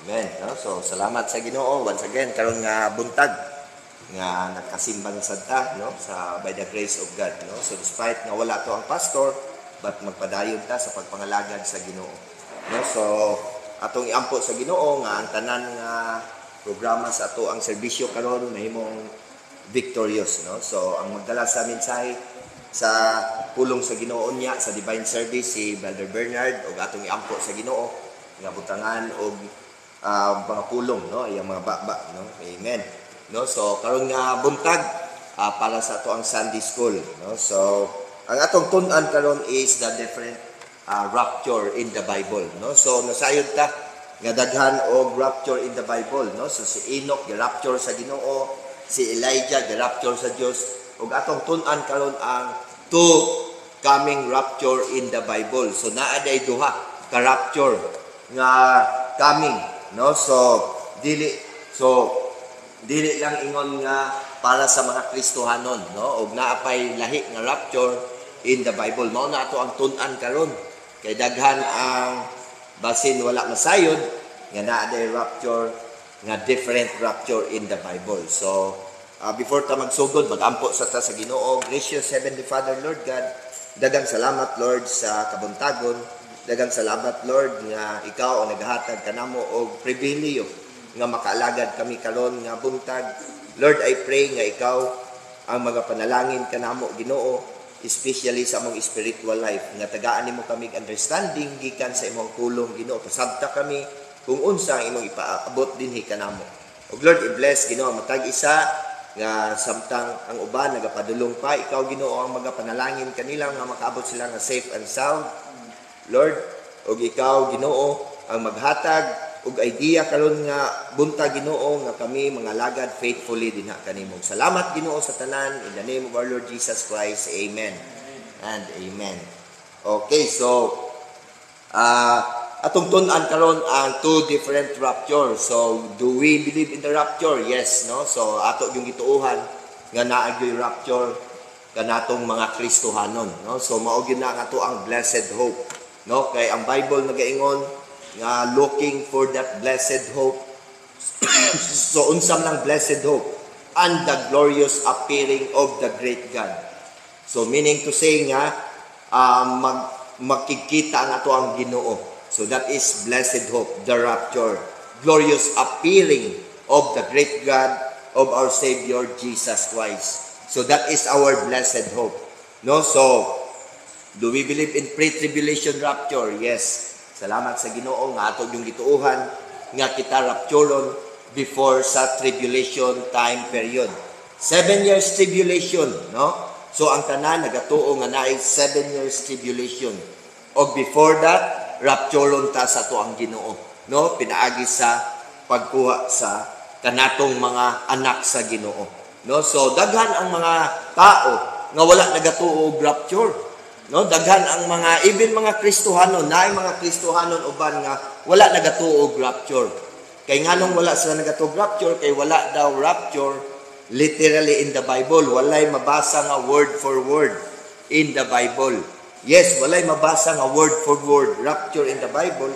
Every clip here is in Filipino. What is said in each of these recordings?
Amen. No? So, salamat sa Ginoo once again karon nga buntag nga nagkasimbang sadta no sa by the grace of God no. So despite nga wala to ang pastor but magpadayon ta sa pagpangalagad sa Ginoo. No? So atong iampo sa Ginoo nga ang tanan nga programa sa ato ang serbisyo karon mahimong victorious no. So ang magdala sa mensahe sa pulong sa Ginoo niya sa divine service si Brother Bernard ug atong iampo sa Ginoo nga butangan og mga pulong no iyang mga baba no. Amen. No, so karon nga buntag para sa ato ang Sunday school no. So ang atong tun-an karon is the different rapture in the Bible no. So nasayod ta nga daghan og rapture in the Bible no. So si Enoch gi-rapture sa Ginoo, si Elijah gi-rapture sa Dios ug atong tun-an karon ang two coming rapture in the Bible. So naa day duha ka rapture nga coming no. So dili lang ingon nga para sa mga Kristohanon no ug naapay lahi nga rapture in the Bible. Mao na ato ang tun-an karon kay daghan ang basin wala masayod nga naa day rapture nga different rapture in the Bible. So before ta magsugod magampo sa ta sa Ginoo. Gracious Heavenly Father, Lord God, daghang salamat Lord sa kabuntagon. Daghang salamat Lord nga ikaw ang naghatag kanamo og pribilehyo nga makaalagad kami karon nga buntag. Lord, I pray nga ikaw ang mga panalangin kanamo Ginoo, especially sa among spiritual life nga tagaan nimo kami understanding gikan sa imong pulong Ginoo. Pasabta kami kung unsa ang imong ipaabot dinhi kanamo. Og Lord, i-bless Ginoo matag isa nga samtang ang uban nagapadulong pa ikaw Ginoo ang mga panalangin kanila nga makaabot sila nga safe and sound. Lord, og ikaw Ginoo ang maghatag og idea karon nga buntag Ginoo nga kami mga lagad faithfully dinha kanimo. Salamat Ginoo sa tanan in the name of our Lord Jesus Christ. Amen and amen. Okay, so atong tun-an karon ang two different rapture. So do we believe in the rapture? Yes, no. So ato yung gituuhan nga naa gyud rapture kanatong mga Kristohanon, no. So mao gyud na ato ang blessed hope. No, kay ang Bible nagaingon nga looking for that blessed hope. So unsam lang blessed hope and the glorious appearing of the great God. So meaning to say nga makikita ang ato ang Ginoo. So that is blessed hope, the rapture, glorious appearing of the great God of our Savior Jesus Christ. So that is our blessed hope. No, so do we believe in pre-tribulation rapture? Yes. Salamat sa Ginoo nga ato yung gituuhan nga kita rapturon before sa tribulation time period. 7 years tribulation, no? So ang tanan nagatuo nga naay 7 years tribulation. Og before that, rapturon ta sa ato ang Ginoo, no? Pinaagi sa pagkuha sa kanatong mga anak sa Ginoo, no? So daghan ang mga tao nga wala nagatuo og rapture. No, daghan ang mga even mga Kristohanon, naay mga Kristohanon uban nga wala nagatuo og rapture. Kay nganong wala sila nagatuo og rapture kay wala daw rapture literally in the Bible. Walay mabasa nga word for word in the Bible. Yes, walay mabasa nga word for word rapture in the Bible,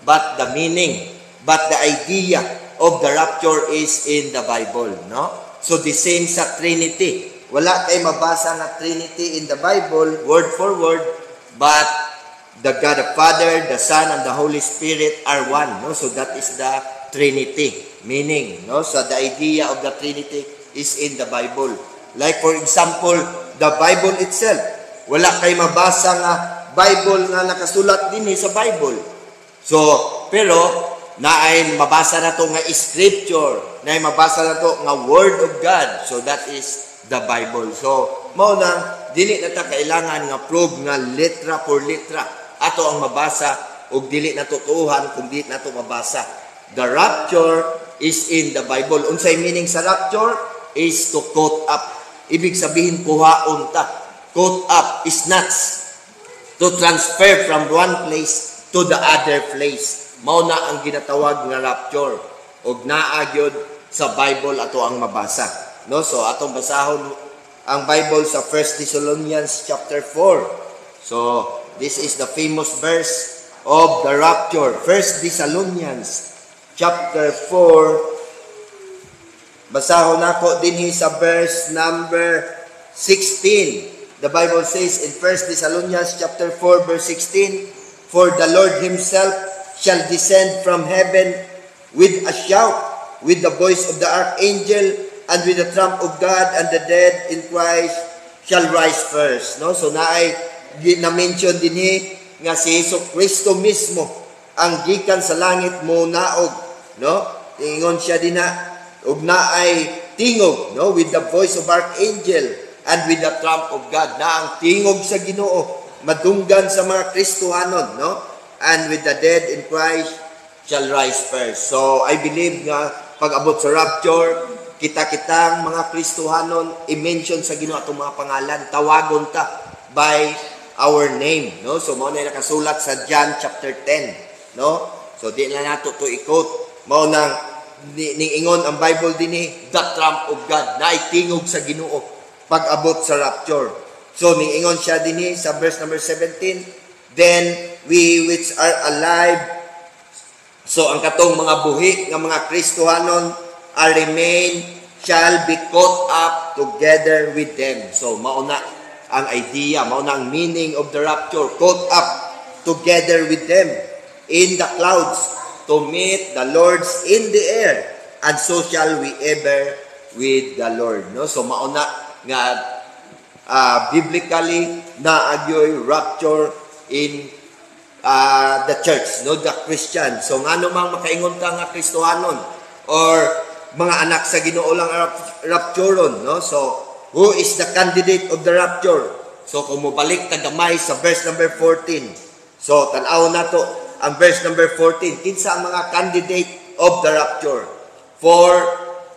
but the meaning, but the idea of the rapture is in the Bible, no? So the same sa Trinity. Wala kay mabasa nga Trinity in the Bible, word for word, but the God the Father, the Son, and the Holy Spirit are one. No? So that is the Trinity. Meaning, no? So the idea of the Trinity is in the Bible. Like for example, the Bible itself. Wala kay mabasa nga Bible nga nakasulat din sa Bible. So, pero naay mabasa na to nga scripture, naay mabasa na to nga word of God. So that is the Bible. So, mao nang dili na ta kailangan nga prove nga letra for letra ato ang mabasa ug dili na tutuhan kung dili na to mabasa. The rapture is in the Bible. Unsay meaning sa rapture is to caught up. Ibig sabihin kuhaon ta. Caught up is snatch. To transfer from one place to the other place. Mao na ang ginatawag nga rapture. Ug naa gyud sa Bible ato ang mabasa. No, so atong basahon ang Bible sa 1 Thessalonians chapter 4. So this is the famous verse of the rapture. 1 Thessalonians chapter 4, basahon nako dinhi sa verse number 16. The Bible says in 1 Thessalonians chapter 4 verse 16, "For the Lord himself shall descend from heaven with a shout, with the voice of the archangel, and with the trump of God, and the dead in Christ shall rise first." No? So naay na-mention dinhi nga si Hesus Kristo mismo ang gikan sa langit mo naog, no? Ingon siya dinha ug naay tingog, no, with the voice of archangel and with the trump of God, na ang tingog sa Ginoo madunggan sa mga Kristohanon, no? And with the dead in Christ shall rise first. So I believe nga pag-abot sa rapture, kita-kitang mga Kristohanon i-mention sa Ginoo atong mga pangalan, tawagon ta by our name, no? So mao na nakasulat sa John chapter 10. No? So di na nato to i-quote. Mao nang ingon ang Bible dinhi, the trump of God, na itingog sa Ginoo pag-abot sa rapture. So ingon siya dinhi sa verse number 17, "Then we which are alive," so ang katong mga buhi nga mga Kristohanon are remain shall be caught up together with them. So mao na ang idea, mao na ang meaning of the rapture, caught up together with them in the clouds to meet the Lords in the air, and so shall we ever with the Lord. No? So mauna nga biblically na agyoy rapture in the church, no, the Christian. So ngano mang makaingon ka nga Kristohanon or mga anak sa Ginoo lang rapturon, no? So who is the candidate of the rapture? So kung mobalik ta gamay sa verse number 14. So tan-aw nato ang verse number 14, kinsa ang mga candidate of the rapture? "For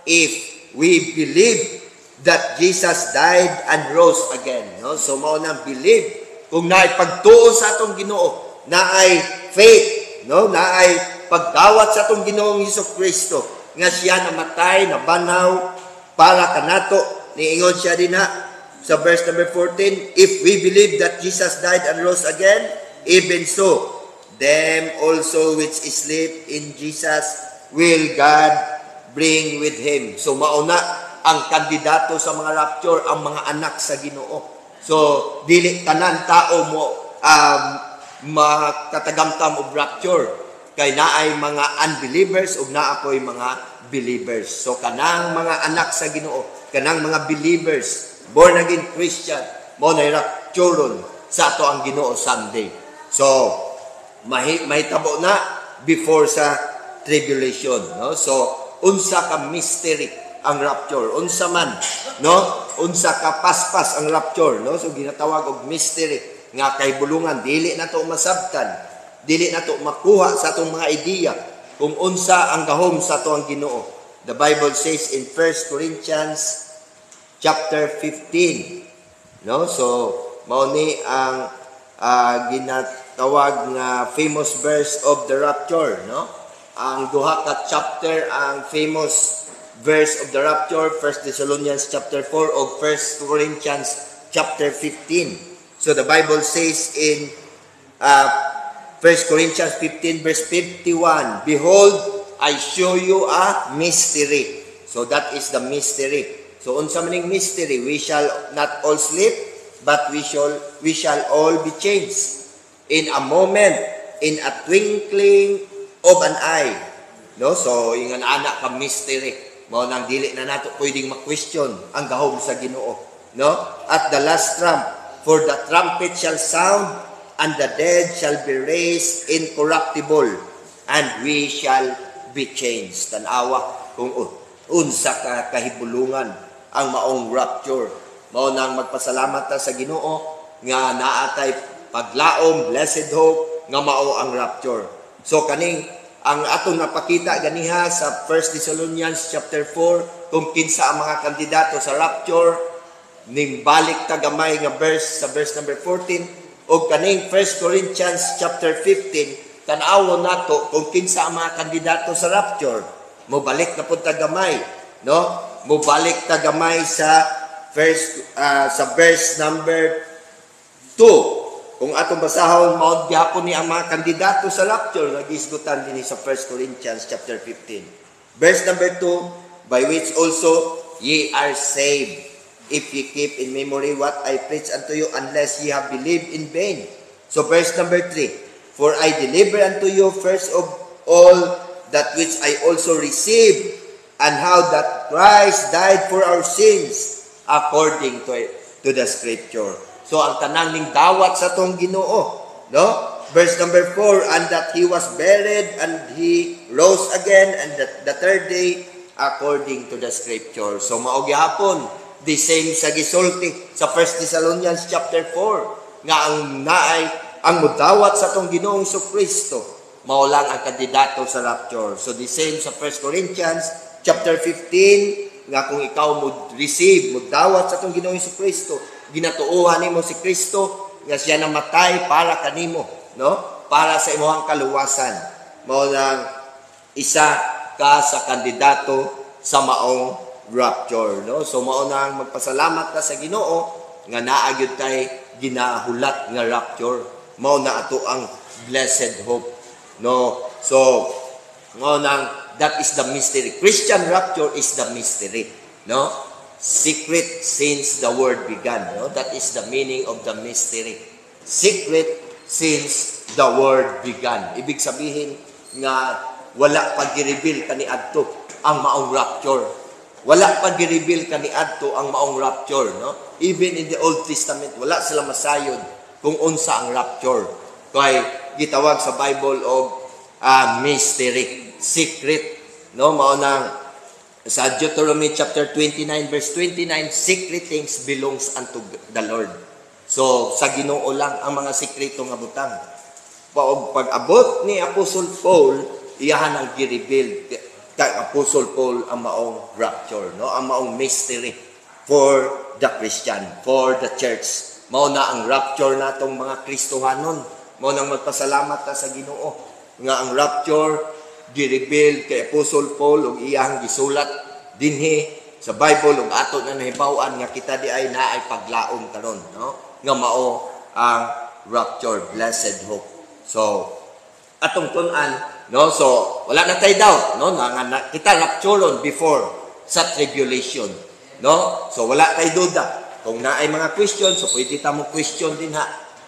if we believe that Jesus died and rose again." No? So mao nang believe, kung naay pagtuo sa atong Ginoo, naay faith, no? Naay pagdawat sa atong Ginoong Hesukristo nga siya namatay, nabanaw para kanato. Niingon siya dinha sa verse number 14, "If we believe that Jesus died and rose again, even so them also which sleep in Jesus will God bring with him." So mauna ang kandidato sa mga rapture ang mga anak sa Ginoo. So dili tanan tao mo makatagamtam og rapture, kay naay mga unbelievers ug naa po'y mga believers. So kanang mga anak sa Ginoo, kanang mga believers, born again Christian, mo na rapturon sa ato ang Ginoo Sunday. So mahitabo na before sa tribulation, no? So unsa ka mystery ang rapture, unsa man, no, unsa ka paspas ang rapture, no? So ginatawag og mystery nga kay bulungan, dili na to masabtan, dili na to makuha sa atong mga ideya kung unsa ang gahom sa ato ang Ginoo. The Bible says in 1 Corinthians chapter 15, no? So mao ni ang ginatawag nga famous verse of the rapture, no? Ang duha ka chapter, ang famous verse of the rapture, 1 Thessalonians chapter 4 o 1 Corinthians chapter 15. So the Bible says in 1 Corinthians 15 verse 51, "Behold, I show you a mystery." So that is the mystery. So unsa maning mystery? "We shall not all sleep, but we shall all be changed in a moment, in a twinkling of an eye." No? So yung anak ka mystery, mao nang dili na nato pwedeng ma-question ang gahom sa Ginoo, no? "At the last trump, for the trumpet shall sound, and the dead shall be raised incorruptible, and we shall be changed." Tanawa kung unsa ka kahibulungan ang maong rapture. Mao nang magpasalamat ta sa Ginoo nga naatay paglaom, blessed hope nga mao ang rapture. So kaning ang atong napakita ganiha sa 1 Thessalonians chapter 4 kung kinsa ang mga kandidato sa rapture, nimbalik ta gamay nga verse sa verse number 14 o kaning 1 Corinthians chapter 15 tan-awon nato kung kinsa ang mga kandidato sa rapture. Mobalik na pud ta gamay, no? Mobalik ta gamay sa verse number 2. kung atong basahon, maod gyapon ni ang mga kandidato sa rapture nga gisgutan dinhi sa 1 Corinthians chapter 15. Verse number 2, by which also ye are saved, if ye keep in memory what I preach unto you, unless ye have believed in vain. So verse number 3, for I deliver unto you first of all that which I also received, and how that Christ died for our sins according to the scripture. So ang tanang ning dawat sa tong Ginoo, no? Verse number 4, and that he was buried and he rose again and the third day according to the scripture. So mao gyapon the same sa gisulti sa 1 Thessalonians chapter 4 nga ang naay ang mudawat sa tong Ginoong Kristo mao lang ang kandidato sa rapture. So the same sa 1 Corinthians chapter 15 nga kung ikaw mo receive mudawat sa tong Ginoong Kristo, ginatuohan nimo si Kristo nga siya namatay para kanimo, no? Para sa imong kaluwasan. Mao lang isa ka sa kandidato sa maong rapture, no? So mao nang magpasalamat ka sa Ginoo nga naa gyud tay ginahulat nga rapture. Mao na ato ang blessed hope, no? So mao nang that is the mystery. Christian rapture is the mystery, no? Secret since the world began, no? That is the meaning of the mystery. Secret since the world began. Ibig sabihin nga wala pa gi-reveal kaniadto ang maong rapture. Wala pa gi-reveal kaniadto ang maong rapture, no? Even in the Old Testament, wala sila masayod kung unsa ang rapture. Kay gitawag sa Bible og mystery, secret, no? Mao nang sa Deuteronomy chapter 29 verse 29, secret things belongs unto the Lord. So sa Ginoo lang ang mga sekreto nga butang. Pag-abot ni Apostle Paul, iyahan ang gi-reveal kay Apostle Paul ang maong rapture, no? Ang maong mystery for the Christian, for the church. Mao na ang rapture natong mga Kristohanon. Mao nang magpasalamat ta sa Ginoo nga ang rapture gi-reveal kay Apostle Paul ug iyang gisulat dinhi sa Bible ug ato na nahibaw-an nga kita di ay naay paglaom karon, no? Nga mao ang rapture, blessed hope. So atong tun-an, no? So wala na tay doubt, no? Nga kita rapturon before sa tribulation, no? So wala tay duda. Kung naay mga question, so pwede ta mo question din ha,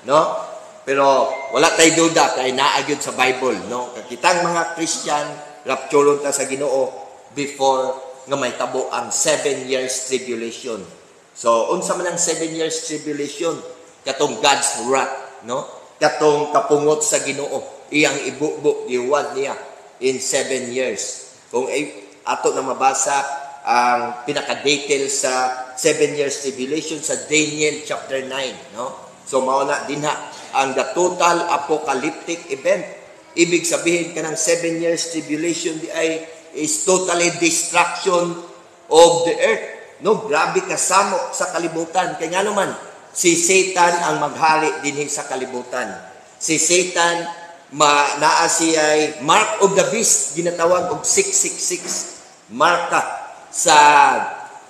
no? Pero wala tay duda kay naa gyud sa Bible, no? Kitang mga Christian rapturon ta sa Ginoo before nga may tabo ang 7 years tribulation. So unsa man ang 7 years tribulation? Katong God's wrath, no? Katong kapungot sa Ginoo, iyang ibukbuk giwan niya in 7 years. Kung ato na mabasa ang pinaka-detail sa 7 years tribulation sa Daniel chapter 9, no? So mao na dinha ang the total apocalyptic event. Ibig sabihin kanang 7 years tribulation di ay is totally destruction of the earth. No, grabe kasamok sa kalibutan. Kaya nga naman, si Satan ang maghari dinhi sa kalibutan. Si Satan naa siya mark of the beast, ginatawag og 666. Marka sa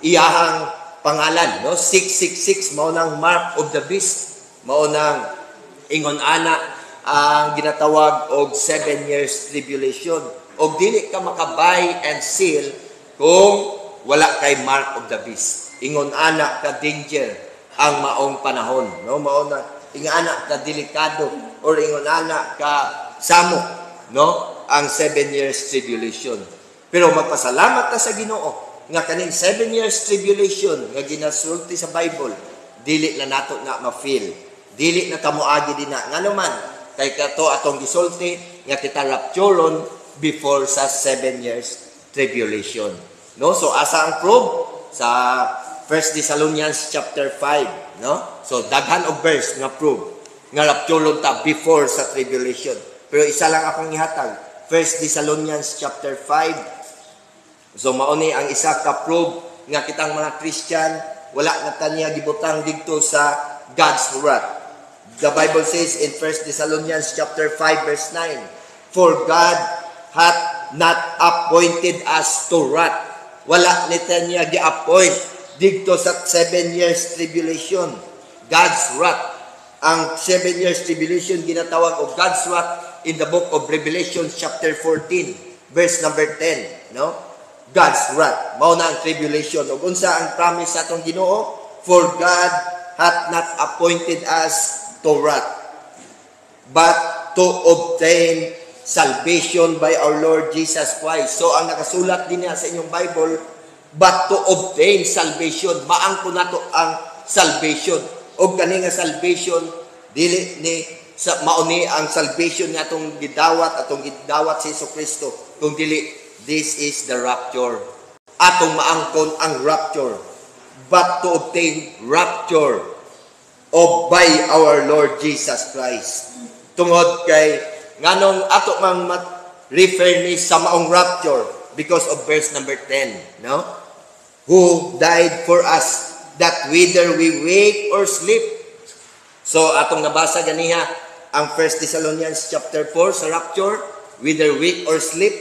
iyahang pangalan, no? 666 mao nang mark of the beast. Mao nang ingon ana ang ginatawag og 7 years tribulation. Og dili ka makabay and seal kung wala kay mark of the beast. Ingon ana ka danger ang maong panahon, no? Mao na ingon ana ka delikado or ingon ana ka samok, no? Ang 7 years tribulation. Pero magpasalamat ta sa Ginoo nga kaning 7 years tribulation nga ginasulti sa Bible, dili na nato na ma-feel. Dili na kamuagi din na. Nga naman, kay kato atong gisulti nga kita rapturon before sa 7 years tribulation. No? So asa ang proof? Sa 1 Thessalonians chapter 5, no? So daghan og verse nga proof nga rapturon ta before sa tribulation. Pero isa lang akong ihatag. 1 Thessalonians chapter 5. So mao ni ang isa ka proof nga kitang mga Christian wala na taniya gibutang didto sa God's wrath. The Bible says in 1 Thessalonians chapter 5 verse 9, for God hath not appointed us to wrath. Wala ni niya gi-appoint dito sa 7 years tribulation. God's wrath. Ang 7 years tribulation ginatawag og God's wrath in the book of Revelation chapter 14 verse number 10, no? God's wrath mao na ang tribulation. Ug unsa ang promise sa atong Ginoo? For God hath not appointed us to wrath, but to obtain salvation by our Lord Jesus Christ. So ang nakasulat din sa inyong Bible, but to obtain salvation, maangko nato ang salvation. Og kani nga salvation dili ni sa mauni ang salvation nga atong gidawat si Kristo. Kung dili, this is the rapture. Atong maangkon ang rapture, but to obtain rapture of by our Lord Jesus Christ. Tungod kay nganong ato mang refer ni sa maong rapture because of verse number 10, no? Who died for us, that whether we wake or sleep. So atong nabasa ganiha ang 1 Thessalonians chapter 4 sa rapture, whether wake or sleep,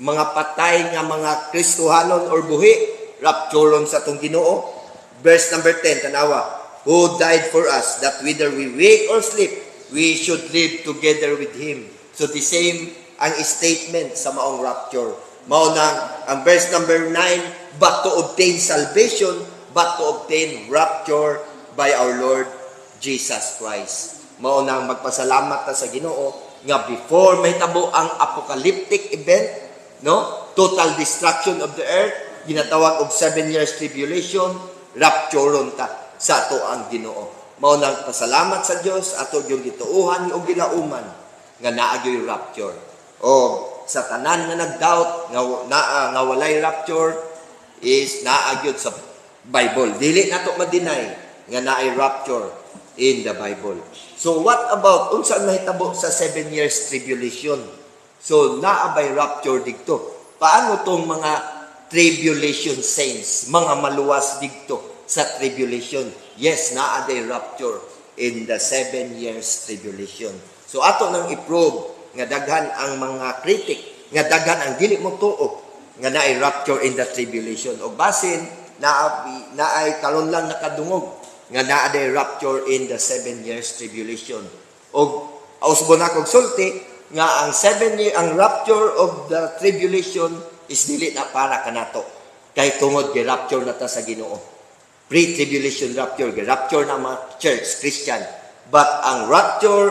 mga patay nga mga Kristohanon or buhi, rapturon sa atong Ginoo. Verse number 10 tanawa, who died for us, that whether we wake or sleep, we should live together with Him. So the same ang statement sa maong rapture. Mao na ang verse number 9, but to obtain salvation, but to obtain rapture by our Lord Jesus Christ. Mao na magpasalamat ta sa Ginoo nga before may tabo ang apocalyptic event, no? Total destruction of the earth, ginatawag og 7 years tribulation, rapturon ta sa ato ang Ginoo. Mao nang pasalamat sa Dios ato yung gituuhan o gilauman nga naa gyud rapture. O sa tanan nga nagdoubt nga walay rapture is naa gyud sa Bible. Dili nato ma-deny nga naay rapture in the Bible. So what about unsa mahitabo sa 7 years tribulation? So naa bay rapture didto. Paano tong mga tribulation saints, mga maluwas didto sa tribulation? Yes, naa day rapture in the 7 years tribulation. So ato nang i-prove nga daghan ang mga critic, nga daghan ang dili mo tuo nga naay rapture in the tribulation. O basin naay karon lang nakadungog nga naa day rapture in the 7 years tribulation. O ausbon akong sulti nga ang ang rapture of the tribulation is dili na para kanato. Kay tungod gi rapture na ta sa Ginoo. Pre-tribulation rapture, rapture na mga church, Christian. But ang rapture,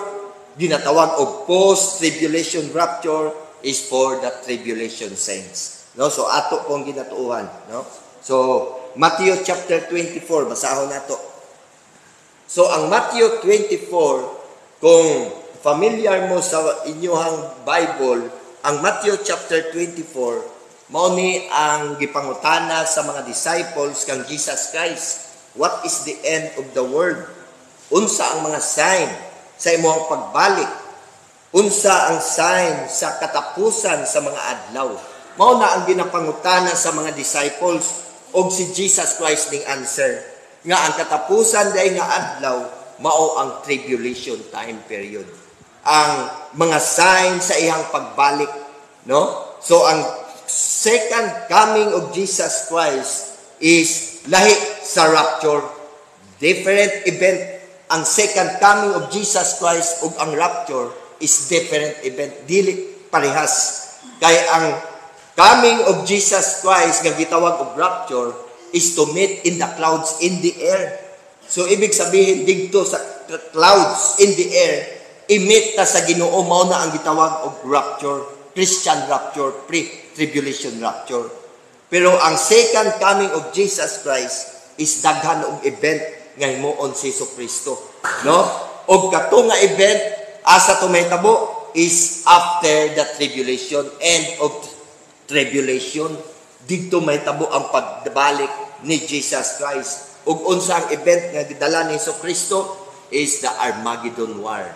ginatawag og post-tribulation rapture is for the tribulation saints. No? So, ato pong ginatuuhan. No? So, Matthew chapter 24, basahon nato. So, ang Matthew 24, kung familiar mo sa inyong Bible, ang Matthew chapter 24, mao ni ang gipangutana sa mga disciples kang Jesus Christ. What is the end of the world? Unsa ang mga sign sa imong pagbalik? Unsa ang sign sa katapusan sa mga adlaw? Mao na ang ginapangutana sa mga disciples og si Jesus Christ ning answer nga ang katapusan day nga adlaw mao ang tribulation time period. Ang mga sign sa iyang pagbalik, no? So ang second coming of Jesus Christ is lahi sa rapture. Different event. Ang second coming of Jesus Christ ug ang rapture is different event. Dili parehas. Kaya ang coming of Jesus Christ nga gitawag og rapture is to meet in the clouds in the air. So ibig sabihin didto sa clouds in the air, i-meet ta sa Ginoo, mao na ang gitawag og rapture. Christian rapture, pre-tribulation rapture. Pero ang second coming of Jesus Christ is daghan og event nga himuon si Kristo, no? Og kato nga event asa to mahitabo is after the tribulation, end of tribulation. Didto mahitabo ang pagbalik ni Jesus Christ. Ug unsa ang event nga gidala ni Kristo is the Armageddon War.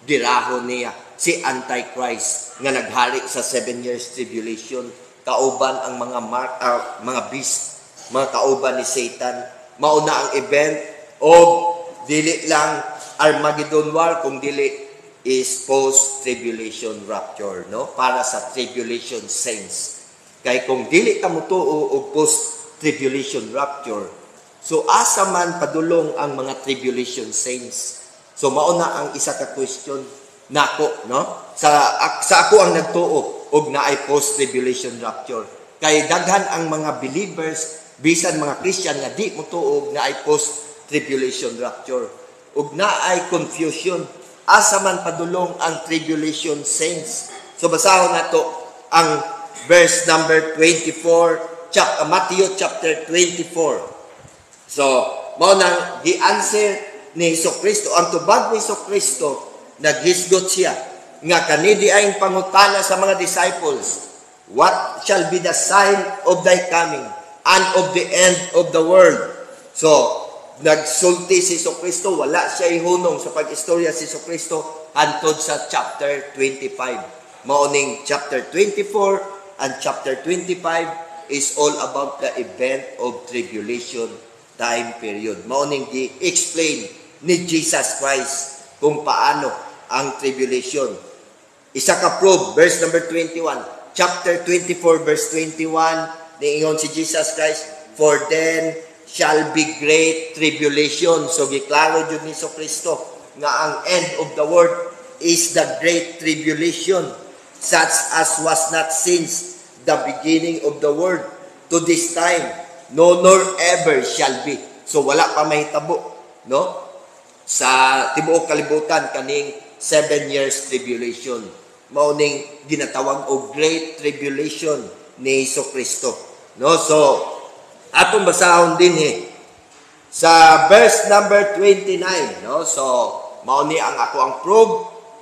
Dirahon niya si Antichrist nga naghari sa 7 years tribulation, kauban ang mga beast, mga kauban ni Satan. Mao na ang event of dili lang Armageddon War, kung dili is post-tribulation rapture, no? Para sa tribulation saints. Kay kung dili ka mutuo og post-tribulation rapture, so asa man padulong ang mga tribulation saints. So mauna ang isa ka question nako, no? Sa ako ang nagtuo og naay post-tribulation rapture. Kay daghan ang mga believers, bisan mga Christian nga di mo tuog naay post-tribulation rapture. Ug naay confusion asa man padulong ang tribulation saints. So basahon nato ang verse number 24, Matthew chapter 24. So mao nang gi-answer ni Hesukristo, ang tubag ni Hesukristo, naghisgot siya nga kanidi ay pangutana sa mga disciples, what shall be the sign of thy coming and of the end of the world? So nagsulti si Hesukristo, wala siya ihunong sa pag-istorya si Hesukristo hantod sa chapter 25. Maoning chapter 24 and chapter 25 is all about the event of tribulation time period. Maoning di-explain ni Jesus Christ kung paano ang tribulation. Isa ka prove, verse number 21. Chapter 24, verse 21, niingon si Jesus Christ, for then shall be great tribulation. So giklaro jud ni Kristo nga ang end of the world is the great tribulation, such as was not since the beginning of the world to this time, no nor ever shall be. So wala pa mahitabo, no? Sa tibuok kalibutan kaning 7 years tribulation. Mauning ginatawag og great tribulation ni Kristo. No? So atong basahon din sa verse number 29, no? So mao ni ang ako ang prove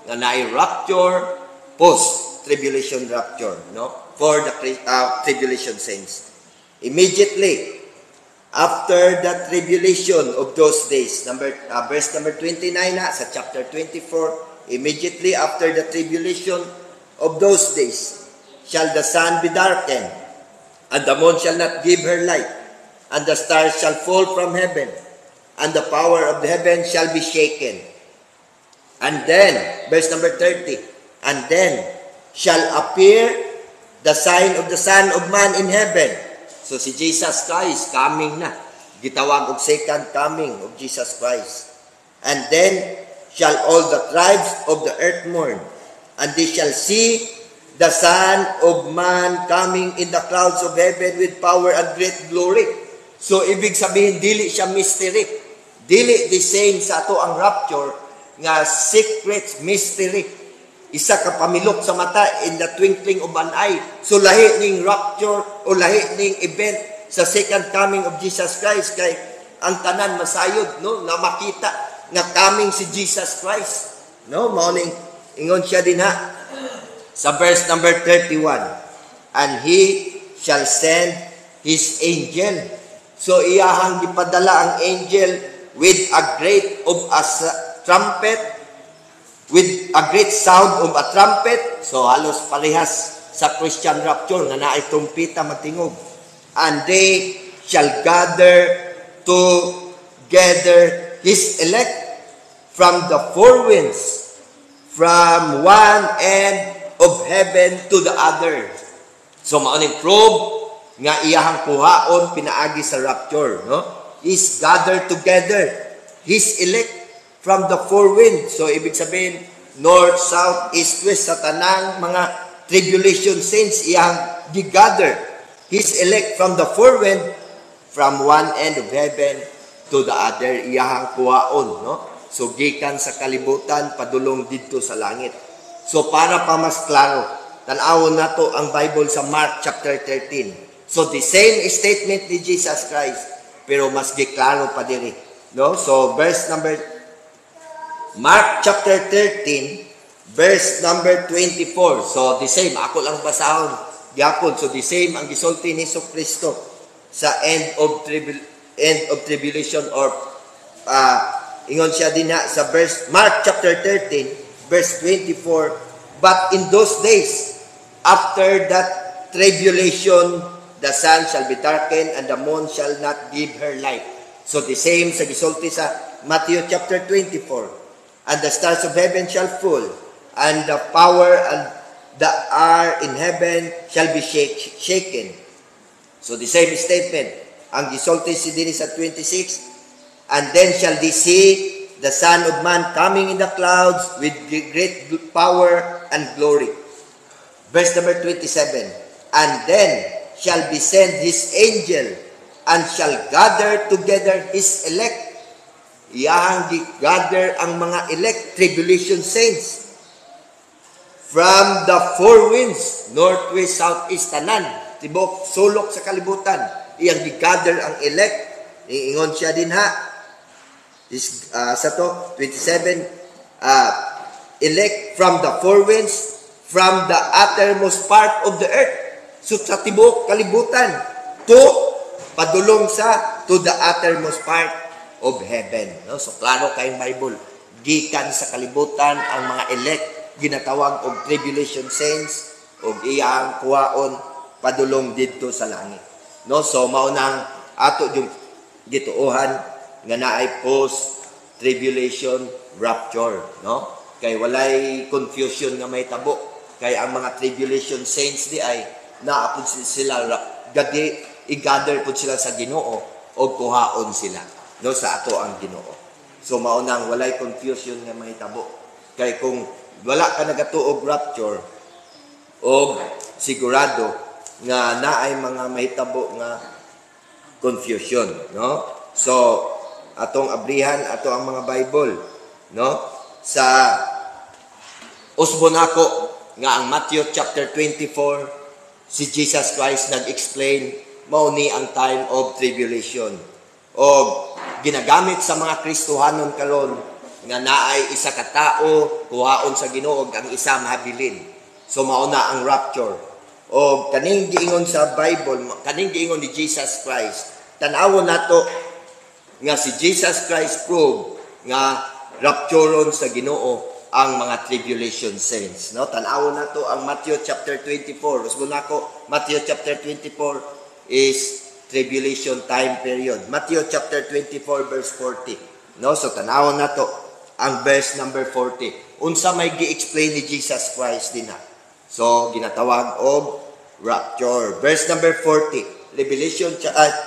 nga naay rapture, post tribulation rapture, no? For the tribulation saints. Immediately after the tribulation of those days, verse number 29 na sa chapter 24, immediately after the tribulation of those days shall the sun be darkened, and the moon shall not give her light, and the stars shall fall from heaven, and the power of the heaven shall be shaken. And then, verse number 30, and then shall appear the sign of the Son of Man in heaven. So si Jesus Christ coming na. Gitawag og second coming of Jesus Christ. And then shall all the tribes of the earth mourn, and they shall see the Son of Man coming in the clouds of heaven with power and great glory. So ibig sabihin, dili siya mystery. Dili the same sa ato ang rapture nga secret mystery. Isa ka pamilok sa mata in the twinkling of an eye. So lahi ning rapture o lahi ning event sa second coming of Jesus Christ kay ang tanan masayod, no, na makita nga coming si Jesus Christ, no? Morning ingon siya din sa verse number 31, and he shall send his angel. So iyahang gipadala ang angel with a great of a trumpet, with a great sound of a trumpet. So halos parehas sa Christian rapture nga naay trumpeta matingog. And they shall gather together his elect from the four winds, from one end of heaven to the other. So maoning probe nga iyahang kuhaon pinaagi sa rapture, no? Is gathered together his elect from the four winds. So ibig sabihin north, south, east, west, sa tanang mga tribulation saints iyahang gigather his elect from the four wind, from one end of heaven to the other, iyahang kuhaon, no? So gikan sa kalibutan padulong didto sa langit. So para pa mas klaro, tan-awon nato ang Bible sa Mark chapter 13. So the same statement ni Jesus Christ, pero mas giklaro pa diri, no? So verse number Mark chapter 13 verse number 24. So the same, ako lang basahon gyapon. So the same ang gisulti ni Kristo sa end of tribulation, or ingon siya din sa verse Mark chapter 13 verse 24. But in those days after that tribulation, the sun shall be darkened and the moon shall not give her light. So the same sa gisulti sa Matthew chapter 24. And the stars of heaven shall fall, and the power and the are in heaven shall be shaken. So the same statement ang gisulti si din sa 26. And then shall they see the Son of Man coming in the clouds with great power and glory. Verse number 27, and then shall be sent his angel, and shall gather together his elect. Iyahang gather ang mga elect, tribulation saints, from the four winds, north, west, south, east, tanan, tibok, sulok sa kalibutan. Iyang gather ang elect. Iingon siya din ha. Sa to, 27, elect from the four winds, from the uttermost part of the earth. So sa tibok, kalibutan, padulong to the uttermost part of heaven. No? So klaro kayong Bible. Gikan sa kalibutan ang mga elect, ginatawag og tribulation saints, og iyang kuwaon padulong dito sa langit. No? So maunang ato yung gituohan nga naay post tribulation rapture, no? Kay walay confusion nga may tabo. Kay ang mga tribulation saints di ay naapod sila gadi i-gather pud sila sa Ginoo o kuhaon sila, no, sa ato ang Ginoo. So maunang walay confusion nga may tabo. Kay kung wala ka nagatuog rapture o sigurado nga naay mga mahitabo nga confusion, no? So atong abrihan ato ang mga Bible, no? Sa usbon ako nga ang Matthew chapter 24, si Jesus Christ nag-explain mao ni ang time of tribulation. O ginagamit sa mga Kristohanon karon nga naay isa ka tao kuhaon sa Ginoo ang isa mahabilin. So mao na ang rapture. O kaning giingon sa Bible, kaning giingon ni Jesus Christ, tan-awon nato nga si Jesus Christ prove nga rapturon sa Ginoo ang mga tribulation saints, no? Tan-awon nato ang Matthew chapter 24. Usbon nako, Matthew chapter 24 is tribulation time period. Matthew chapter 24 verse 40. No, so tan-awon nato ang verse number 40. Unsa may gi-explain ni Jesus Christ dinha. So ginatawag og rapture. Verse number 40.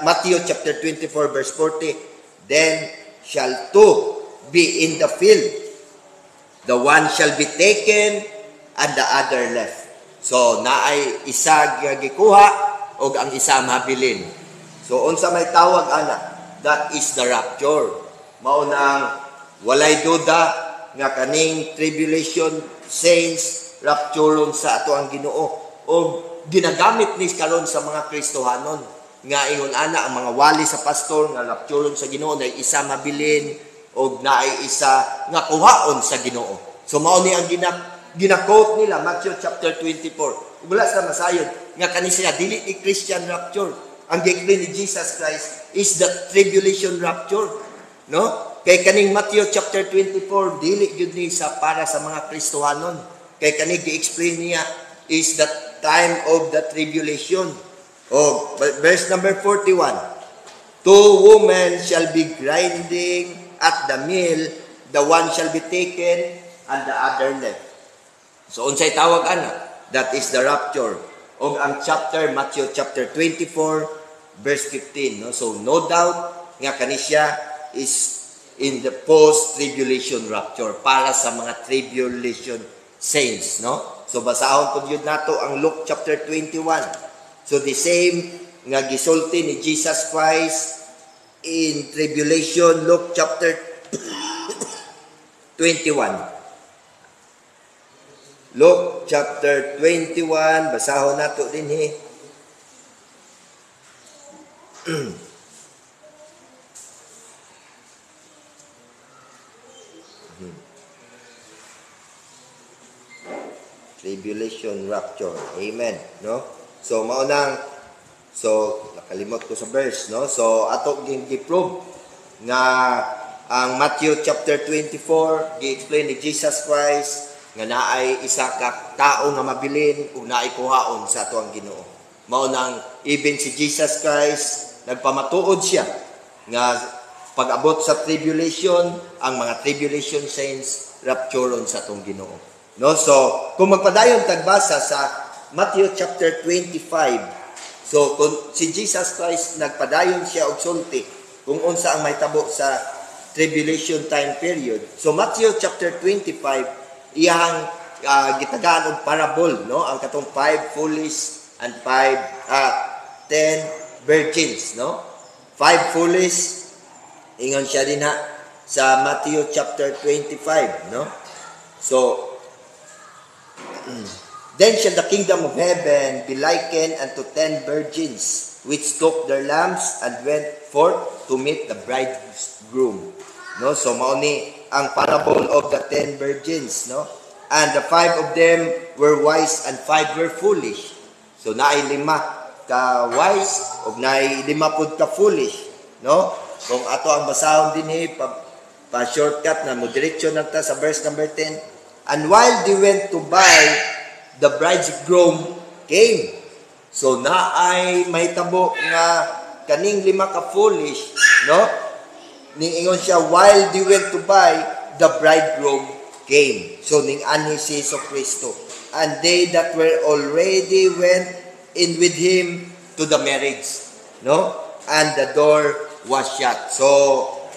Matthew chapter 24 verse 40. Then shall two be in the field. The one shall be taken and the other left. So naay isa gikuha og ang isa mabilin. So unsa may tawag ana? That is the rapture. Mao nang walay duda nga kaning tribulation saints rapturon sa ato ang Ginoo. O ginagamit ni karon sa mga Kristohanon nga ingon ana ang mga wali sa pastor nga rapturon sa Ginoo na isa mabilin o naay isa nga kuhaon sa Ginoo. So mao ni ang gina-quote nila Matthew chapter 24. Wala sa masayod nga kani sila dili ni Christian rapture. Ang gi-explain ni Jesus Christ is the tribulation rapture, no? Kay kaning Matthew chapter 24 dili gyud ni sa para sa mga Kristohanon. Kay kani gi-explain niya is the time of the tribulation. Oh, verse number 41. Two women shall be grinding at the mill, the one shall be taken and the other left. So unsay tawag ana? That is the rapture. Og ang chapter Matthew chapter 24 verse 15, no? So no doubt nga kani siya is in the post tribulation rapture para sa mga tribulation saints, no? So basahon pud yun nato ang Luke chapter 21. So the same nga gisulti ni Jesus Christ in tribulation, Luke chapter 21. Luke chapter 21, basahon nato dinhi. Tribulation rapture. Amen, no? So maunang nakalimot ko sa verse, no? So ato gi-prove nga ang Matthew chapter 24 gi-explain ni Jesus Christ nga naay isa ka tao nga mabilin ug naay kuhaon sa ato ang Ginoo. Mao nang even si Jesus Christ nagpamatuod siya nga pag-abot sa tribulation, ang mga tribulation saints rapturon sa atong Ginoo. No? So kung magpadayon tagbasa sa Matthew chapter 25. So kung si Jesus Christ nagpadayon siya og sulti kung unsa ang mahitabo sa tribulation time period. So Matthew chapter 25, iyang gitagaan og parable, no? Ang katong 5 foolish and 10 virgins, no? 5 foolish, ingon siya din ha sa Matthew chapter 25, no? So then shall the kingdom of heaven be likened unto 10 virgins, which took their lamps and went forth to meet the bridegroom. No, so mao ni ang parable of the 10 virgins, no? And the 5 of them were wise and 5 were foolish. So naay 5 ka wise ug naay 5 pud ka foolish, no? Kung ato ang basahon dinhi pa shortcut na mo diretso na ta sa verse number 10. And while they went to buy, the bridegroom came. So naay may tabo nga kaning 5 ka foolish, no? Ning ingon siya, while they went to buy, the bridegroom came. So ning anhi si Jesu Kristo. And they that were already went in with him to the marriage, no? And the door was shut. So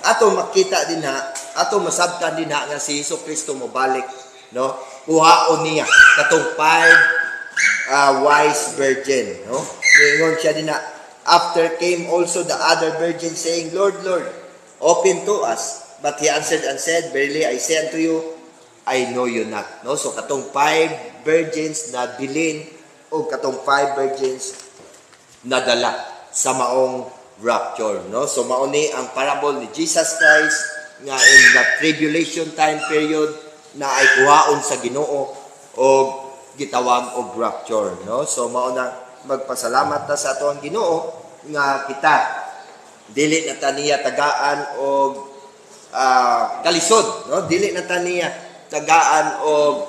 ato makita din ha, ato masabtan din ha nga si Jesu Kristo mo balik, no? Kuhaon niya katong 5 wise virgin, no? Ingon siya din na, after came also the other virgin saying, Lord, Lord, open to us. But he answered and said, verily I say unto you, I know you not. No? So katong 5 virgins na bilin o katong 5 virgins na dala sa maong rapture. No? So mauni ang parable ni Jesus Christ nga in the tribulation time period na ay kuhaon sa Ginoo o gitawag og rapture. No? So mauna magpasalamat ta sa ato ang Ginoo nga kita dili na ta niya tagaan og kalisod, no? Dili na ta niya tagaan og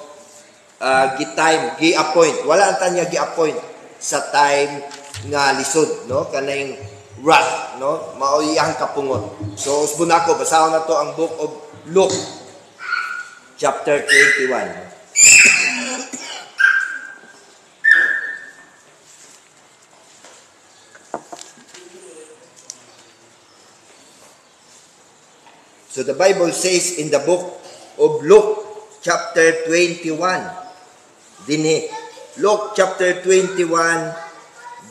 gi-appoint. Wala ta niya gi-appoint sa time nga lisod, no? Kanang wrath, no? Mao iyang kapungot. So usbon ako basahon na to ang book of Luke chapter 21. So the Bible says in the book of Luke chapter 21, dinhi Luke chapter 21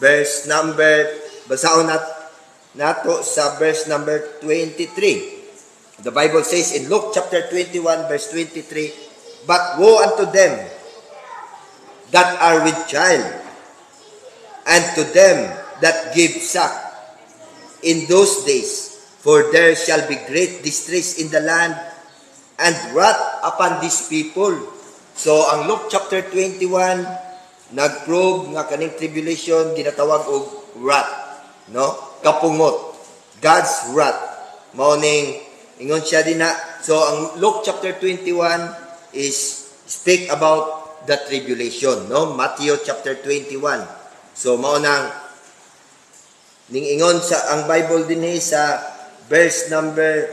verse number, basahon nato sa verse number 23. The Bible says in Luke chapter 21 verse 23, but woe unto them that are with child, and to them that give suck in those days, for there shall be great distress in the land and wrath upon these people. So ang Luke chapter 21 nagprove nga kaning tribulation ginatawag og wrath, no? Kapungot, God's wrath. Mao ning ingon siya din na. So ang Luke chapter 21 is speak about the tribulation, no? Matthew chapter 21. So mao nang ning ingon sa ang Bible dinhi sa verse number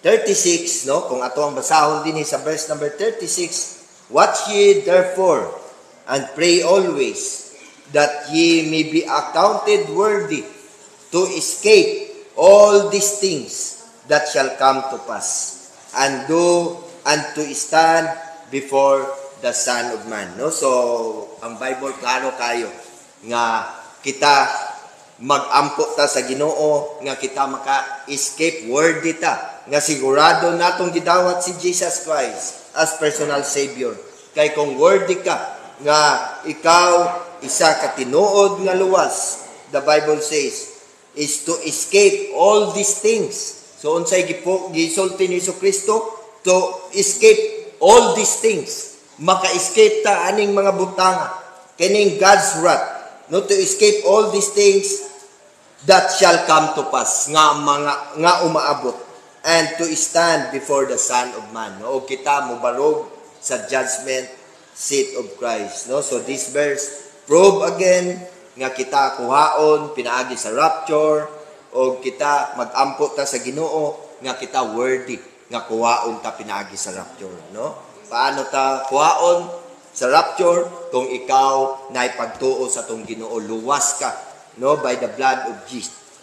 36, no? Kung ato ang basahon din sa verse number 36, watch ye therefore, and pray always, that ye may be accounted worthy to escape all these things that shall come to pass, and to stand before the Son of Man. No? So, ang Bible klaro kayo nga kita mag-ampo ta sa Ginoo nga kita maka-escape worthy ta nga sigurado natong gidawat si Jesus Christ as personal Savior. Kay kung worthy ka nga ikaw isa ka tinuod nga luwas, the Bible says is to escape all these things. So unsay gisulti ni Kristo to escape all these things. Maka-escape ta aning mga butanga kining God's wrath, no? To escape all these things that shall come to pass nga umaabot, and to stand before the Son of Man, no? O kita mo barog sa judgment seat of Christ, no? So this verse prove again nga kita kuhaon pinaagi sa rapture, o kita mag-ampo ta sa Ginoo nga kita worthy nga kuhaon ta pinaagi sa rapture, no? Paano ta kuhaon sa rapture? Kung ikaw naay pagtuo sa tong Ginoo, luwas ka, no, by the blood of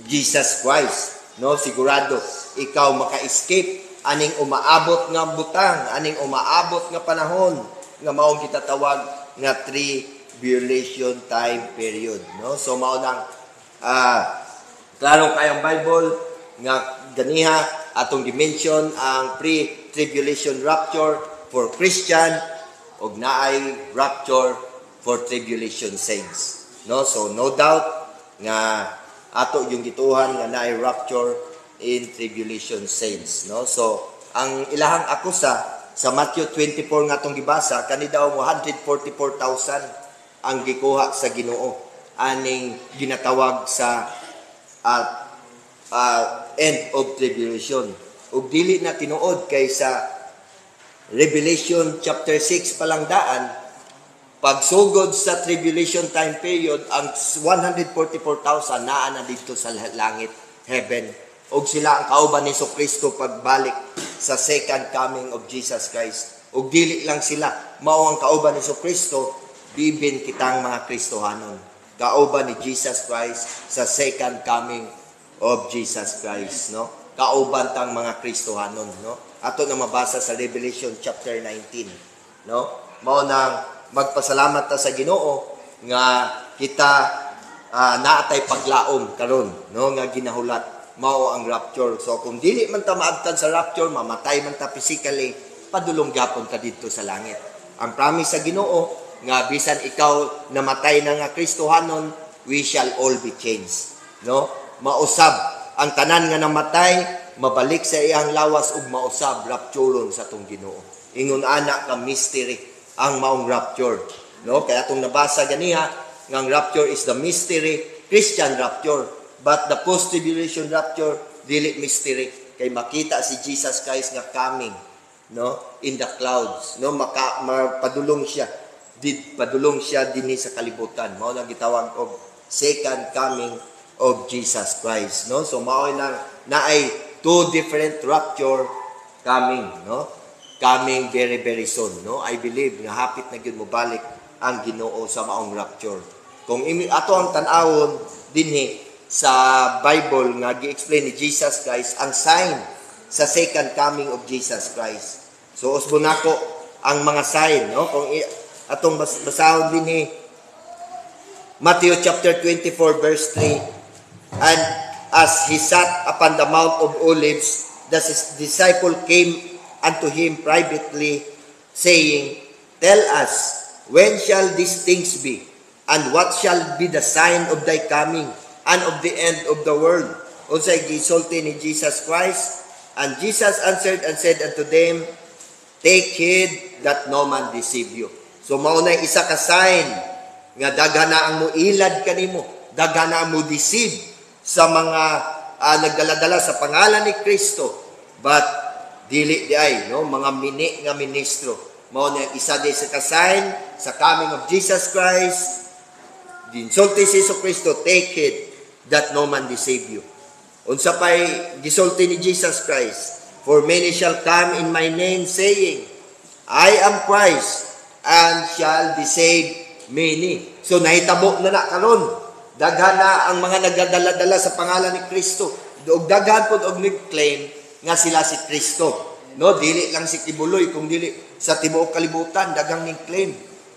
Jesus Christ. no, sigurado ikaw maka-escape aning umaabot nga butang, aning umaabot nga panahon nga maong gitatawag nga tribulation time period, no. So mao nang klaro kayong Bible nga ganiha atong dimension ang pre-tribulation rapture for Christian ug naay rapture for tribulation saints, no. So no doubt nga ato yung gituhan nga naay rapture in tribulation saints, no. So ang ilahang akusa sa Matthew 24 nga atong gibasa kani daw 144,000 ang gikuha sa Ginoo aning ginatawag sa end of tribulation. Ug dili na tinuod kay sa Revelation chapter 6 palang daan, pagsugod sa tribulation time period, ang 144,000 naa na dito sa langit, heaven. Ug sila ang kauban ni Kristo pagbalik sa second coming of Jesus Christ. Ug dili lang sila, mao ang kauban ni Kristo, bibin kitang mga Kristohanon. Kauban ni Jesus Christ sa second coming of Jesus Christ, no? Kauban tang mga Kristohanon, no? Ato na mabasa sa Revelation chapter 19, no? Mao nang magpasalamat ta sa Ginoo nga kita naatay paglaom karon, no, nga ginahulat mao ang rapture. So kung dili man ta maabtan sa rapture, mamatay man ta physically, padulong gyapon ta didto sa langit. Ang promise sa Ginoo nga bisan ikaw namatay na nga Kristohanon, we shall all be changed, no. Mausab ang tanan nga namatay, mabalik sa iyang lawas ug mausab rapturon sa atong Ginoo. Ingon ana ka mystery ang maong rapture, no. Kaya atong nabasa ganiha nga ang rapture is the mystery, Christian rapture, but the post-tribulation rapture dili mystery kay makita si Jesus Christ nga coming, no, in the clouds, no, padulong siya dinhi sa kalibutan. Mao lang gitawag og second coming of Jesus Christ, no. So mao nang naay two different rapture coming, no, coming very very soon, no. I believe nga hapit na gyud mo balik ang Ginoo sa maong rapture. Kung ato ang tan-awon dinhi sa Bible nga gi-explain ni Jesus Christ ang sign sa second coming of Jesus Christ. So usbon nako ang mga sign, no. Kung atong basahon dinhi Matthew chapter 24 verse 3, and as he sat upon the Mount of Olives, the disciple came unto him privately, saying, Tell us, when shall these things be? And what shall be the sign of thy coming, and of the end of the world? Unsay gisulti ni Jesus Christ? And Jesus answered and said unto them, Take heed that no man deceive you. So mao na isa ka sign nga daghan na ang muilad kanimo, daghan na ang mo deceive sa mga nagdaladala sa pangalan ni Kristo, but dili di ay, no, mga mini nga ministro. Mao na isa di sa ka sign sa coming of Jesus Christ. Ginsulti si Kristo, take heed that no man deceive you. Unsa pay gisulti ni Jesus Christ? For many shall come in my name, saying, I am Christ, and shall deceive many. So nahitabo na karon, daghan na ang mga nagdadala-dala sa pangalan ni Kristo. Ug daghan pud og nag-claim nga sila si Kristo. No, dili lang si Kibuloy, kung dili sa tibuok kalibutan daghang ning-claim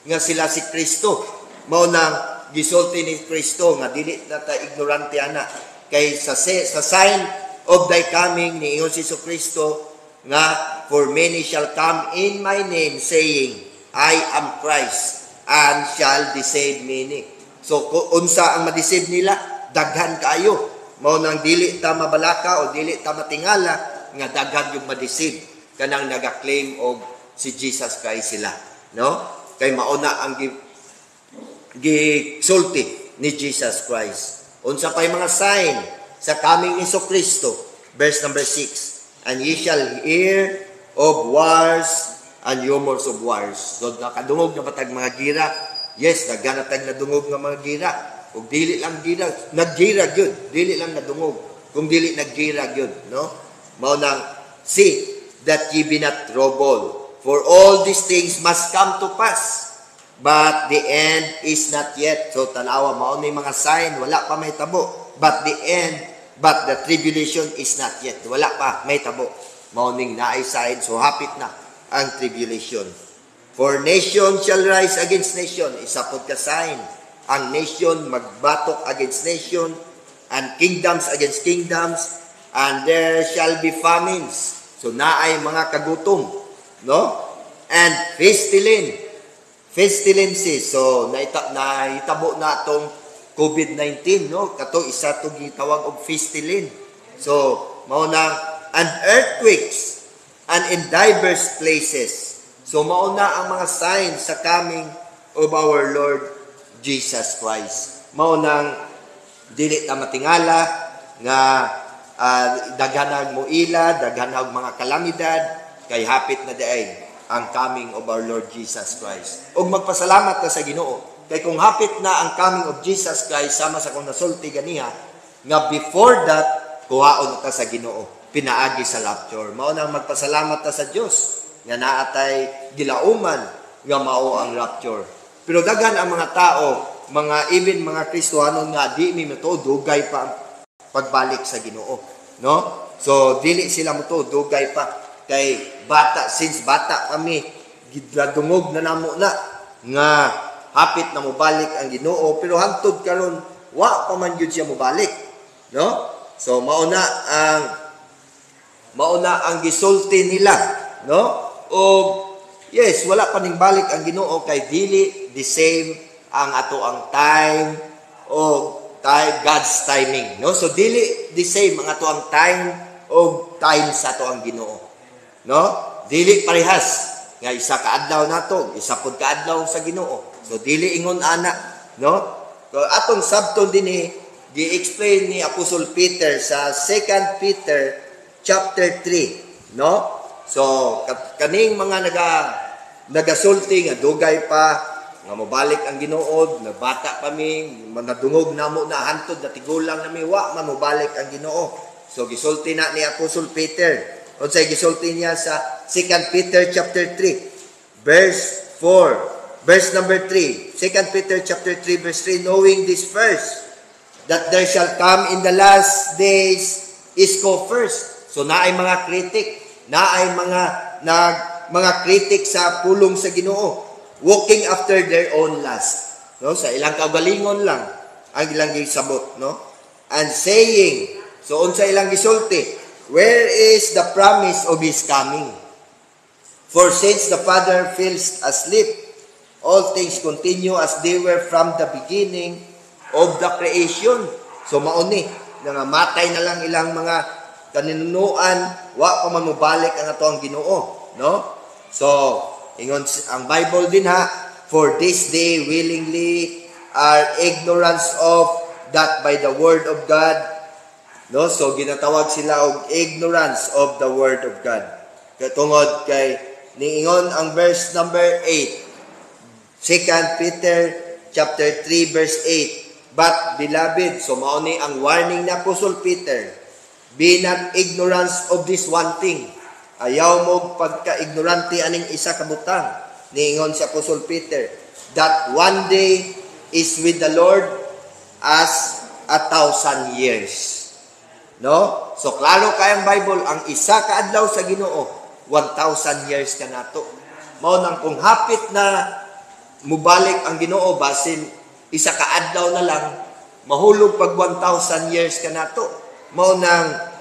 nga sila si Kristo. Mao nang gisulti ni Kristo nga dili na ta ignorante ana kay sa sign of thy coming ni Ingon si Kristo nga for many shall come in my name, saying, I am Christ, and shall deceive many. So, unsa ang madeceive nila? Daghan kayo. Mao nang dili ta mabalaka o dili ta matingala nga daghan yung madeceive kanang naga-claim og si Jesus Christ sila, no? Kay mauna ang gisulti ni Jesus Christ. Unsa pay mga sign sa coming ni Kristo? Verse number 6. And ye shall hear of wars and rumors of wars. So, nakadungog na batag mga gira. Yes, nagganatag na dungog ng mga gira. Kung dili lang gira, naggira yun. Dili lang nadungog. Kung dili naggira yun, no? Mao nang, see that ye be not troubled. For all these things must come to pass. But the end is not yet. So, tanawa, mao ni mga sign, wala pa may tabo. But the end But the tribulation is not yet. Wala pa, may tabo. Mauning naay sign, so hapit na ang tribulation. For nation shall rise against nation. Isa pod ka sign. Ang nation magbatok against nation, and kingdoms against kingdoms, and there shall be famines. So naay mga kagutom, no? And pestilences. So nahitabo na itong COVID-19, no? Kato isa to gitawag og pestilence. So mao na, and earthquakes, and in diverse places. So mao na ang mga signs sa coming of our Lord Jesus Christ. Mao nang dili ta matingala nga daghanag mo ila, daghanag mga kalamidad, kay hapit na daay ang coming of our Lord Jesus Christ. Ug magpasalamat ta sa Ginoo, kay kung hapit na ang coming of Jesus Christ, sama sa kung nasulti ganiha, nga before that, kuhaon ta sa Ginoo, pinaagi sa rapture. Mao nang magpasalamat ta sa Dios nga naatay gilauman nga mao ang rapture. Pero daghan ang mga tao, even mga Kristohanon nga di mi matuod, dugay pa ang pagbalik sa Ginoo, no? So dili sila matuod, dugay pa kay since bata kami, gidladungog na namo na nga hapit na mobalik ang Ginoo, pero hangtod karon wa pa man gyud siya mobalik, no? So mauna ang gisulti nila, no? O yes, wala pa ning balik ang Ginoo, kay dili the same ang ato ang time o God's timing, no? So dili the same ang ato ang time o time sa ato ang Ginoo, no? Dili parehas nga isa ka adlaw nato, isa pod ka adlaw sa Ginoo. So dili ingon ana, no? So atong sabton dinhi gi-explain ni Apostle Peter sa 2 Peter chapter 3, no? So kaning mga nagasulti nga dugay pa nga mobalik ang Ginoo, nagbata pa mi, nadungog namo na hantod na tigulang nami, wa man mobalik ang Ginoo. So gisulti na ni Apostle Peter. Unsay gisulti niya sa 2 Peter chapter 3 verse 4, verse number 3. 2 Peter chapter 3 verse 3, knowing this first, that there shall come in the last days isko first. So naay mga kritik, naay mga kritik sa pulong sa Ginoo, walking after their own lust, no? Sa ilang kaugalingon lang ang ilang gisabot, no? And saying, so unsa ilang gisulti, where is the promise of his coming? For since the Father feels asleep, all things continue as they were from the beginning of the creation. So mauni, nangamatay na lang ilang mga kaninunuan, wa pa man mobalik ang ato ang Ginoo, no? So ingon ang Bible din ha, for this day willingly are ignorance of that by the word of God, no? So ginatawag sila og ignorance of the word of God. Katungod kay niingon ang verse number 8, 2 Peter chapter 3 verse 8, but beloved, so mauni ang warning ni Apostle Peter, be not ignorance of this one thing. Ayaw mo pagka-ignorante aning isa ka butang. Niingon si Apostle Peter, that one day is with the Lord as 1,000 years. No? So klaro kayang Bible, ang isa ka adlaw sa Ginoo, 1,000 years ka nato. Mao nang kung hapit na mubalik ang Ginoo, basin isa ka adlaw na lang, mahulog pag 1,000 years ka nato. Mao nang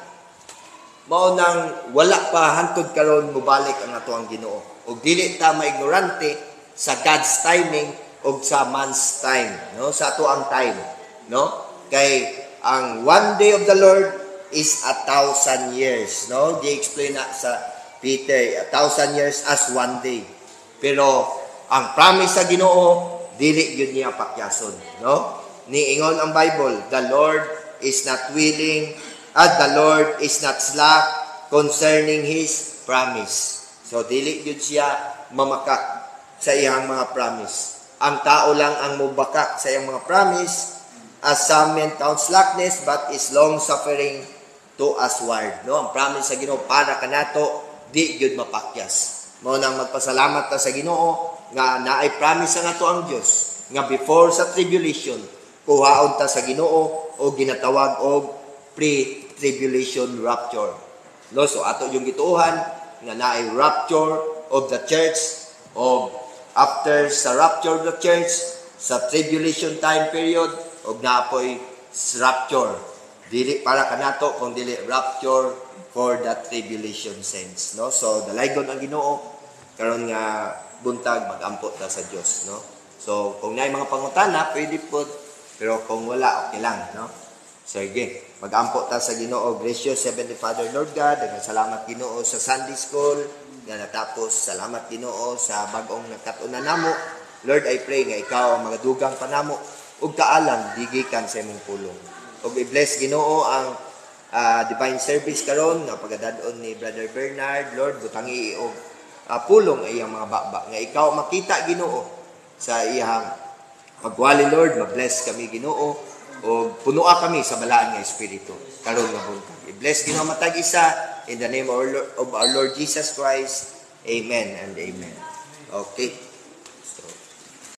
wala pa hantod karon mubalik ang ato ang Ginoo. Ug dili ta maignorante sa God's timing ug sa man's time, no? Sa ato ang time, no? Kay ang one day of the Lord is 1,000 years, no? Di-explain na sa Peter, 1,000 years as one day. Pero ang promise sa Ginoo dili gyud niya pakyason, no? Niingon ang Bible, the Lord is not willing, the Lord is not slack concerning His promise. So, dili yun siya mamakak sa iyang mga promise. Ang tao lang ang mubakak sa iyang mga promise, as some men count slackness, but is long-suffering to usward. No? Ang promise sa Ginoo para kanato, di yun mapakyas. Mao nang magpasalamat ta sa Ginoo nga naay promise nga to ang Dios nga before sa tribulation, kuhaon ta sa Ginoo o ginatawag og pre-tribulation rapture. No, so ato yung gituohan nga naay rapture of the church, of after sa rapture of the church, sa tribulation time period, og naapoy rapture. Dili para kanato kung dili rapture for the tribulation saints, no? So dalaygon ang Ginoo karon nga buntag mag-ampo ta sa Dios, no? So kung naay mga pangutana pwede pod, pero kung wala okay lang, no? Sige, mag-ampo ta sa Ginoo. Gracious Heavenly Father, Lord God, daghang salamat Ginoo sa Sunday School nga natapos. Salamat Ginoo sa bag-ong nagkatunan namo. Lord, I pray nga ikaw ang magadugang panamo ug kaalam digikan sa imong pulong. Ug i-bless Ginoo ang divine service karon nga pagadadon ni Brother Bernard. Lord, butangi og pulong ay iyang mga baba nga ikaw makita Ginoo sa iyang pagwali. Lord, ma-bless kami Ginoo o punua kami sa balaan nga espiritu karon nga buntag. I-bless Ginoo matag isa in the name of our Lord Jesus Christ. Amen and amen. Okay.